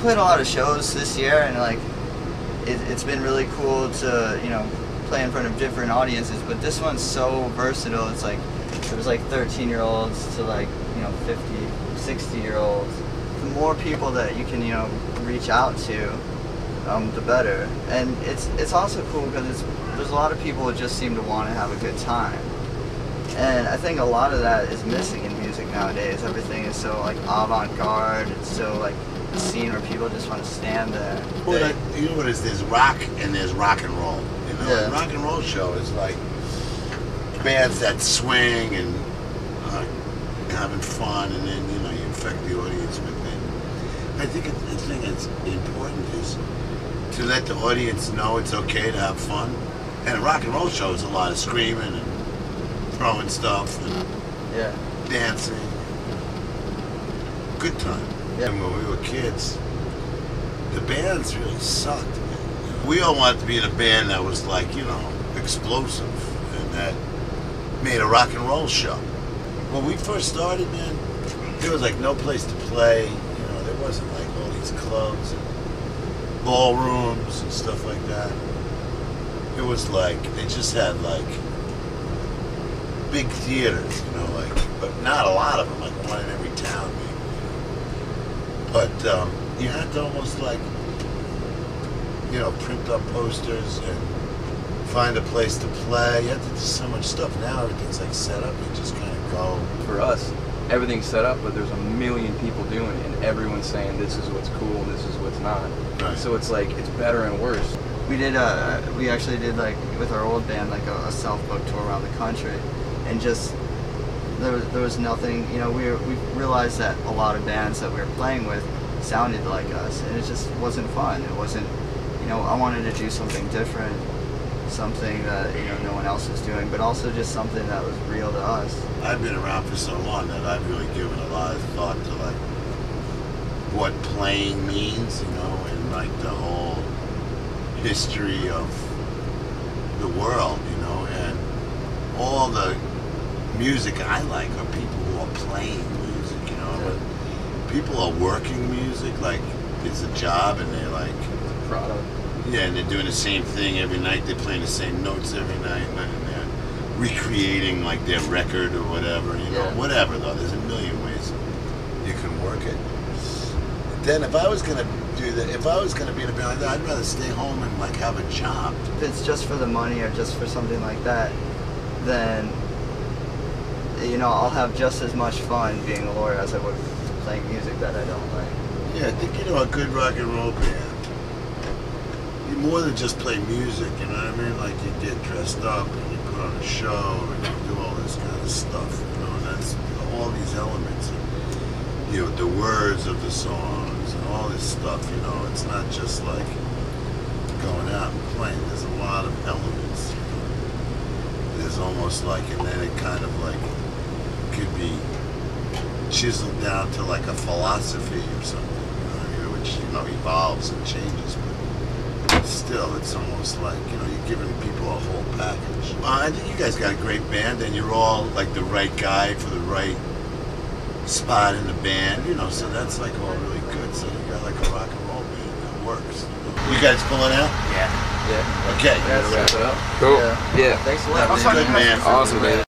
played a lot of shows this year, and like it's been really cool to, you know, play in front of different audiences. But this one's so versatile. It's like there's like 13-year-olds to like, you know, 50, 60-year-olds. The more people that you can, you know, reach out to, the better. And it's also cool because there's a lot of people who just seem to want to have a good time. And I think a lot of that is missing in music nowadays. Everything is so like avant-garde. It's so like a scene where people just want to stand there. Well, you know what it is? There's rock and there's rock and roll. You know, Yeah. a rock and roll show is like bands that swing and having fun, and then, you know, you affect the audience with it. I think the thing that's important is to let the audience know it's okay to have fun. And a rock and roll show is a lot of screaming and throwing stuff and Yeah. dancing. Good time. Yeah. And when we were kids, the bands really sucked, man. We all wanted to be in a band that was like, you know, explosive and that made a rock and roll show. When we first started, man, there was like no place to play. You know, there wasn't like all these clubs and ballrooms and stuff like that. It was like, they just had like big theaters, you know, like, but not a lot of them, like one in every town maybe. But you had to almost like, you know, print up posters and find a place to play. You had to do so much stuff. Now everything's like set up. You just kind of go. For us, everything's set up, but there's a million people doing it, and everyone's saying this is what's cool and this is what's not. Right. So it's like, it's better and worse. We actually did like with our old band like a self-book tour around the country, and just there was nothing, you know, we realized that a lot of bands that we were playing with sounded like us, and it just wasn't fun. It wasn't, you know, I wanted to do something different, something that, you know, no one else was doing, but also just something that was real to us. I've been around for so long that I've really given a lot of thought to like what playing means, you know, and like the whole history of the world, you know, and all the music I like are people who are playing music, you know. But people are working music like it's a job, and they're like Product. yeah, and they're doing the same thing every night. They're playing the same notes every night, and they're recreating like their record or whatever, you know. Yeah. Whatever though, there's a million ways you can work it. Then if I was gonna do that, if I was gonna be in a band like that, I'd rather stay home and like have a job. If it's just for the money or just for something like that, then, you know, I'll have just as much fun being a lawyer as I would playing music that I don't like. Yeah, I think, you know, a good rock and roll band, you more than just play music, you know what I mean? Like you get dressed up and you put on a show and you do all this kind of stuff, you know, and that's all these elements. And, you know, the words of the songs and all this stuff, you know, it's not just like going out and playing. There's a lot of elements. You know? There's almost like, and then it kind of like could be chiseled down to like a philosophy or something, you know, which, you know, evolves and changes, but still, it's almost like, you know, you're giving people a whole package. I think you guys got a great band, and you're all like the right guy for the right spot in the band, you know, so that's like all really good. So you got like a rock and roll band that works. You guys pulling out? Yeah. Yeah. Okay. Gotta wrap it up. Cool. Yeah. Yeah. Thanks a lot. Good, man. Awesome, man.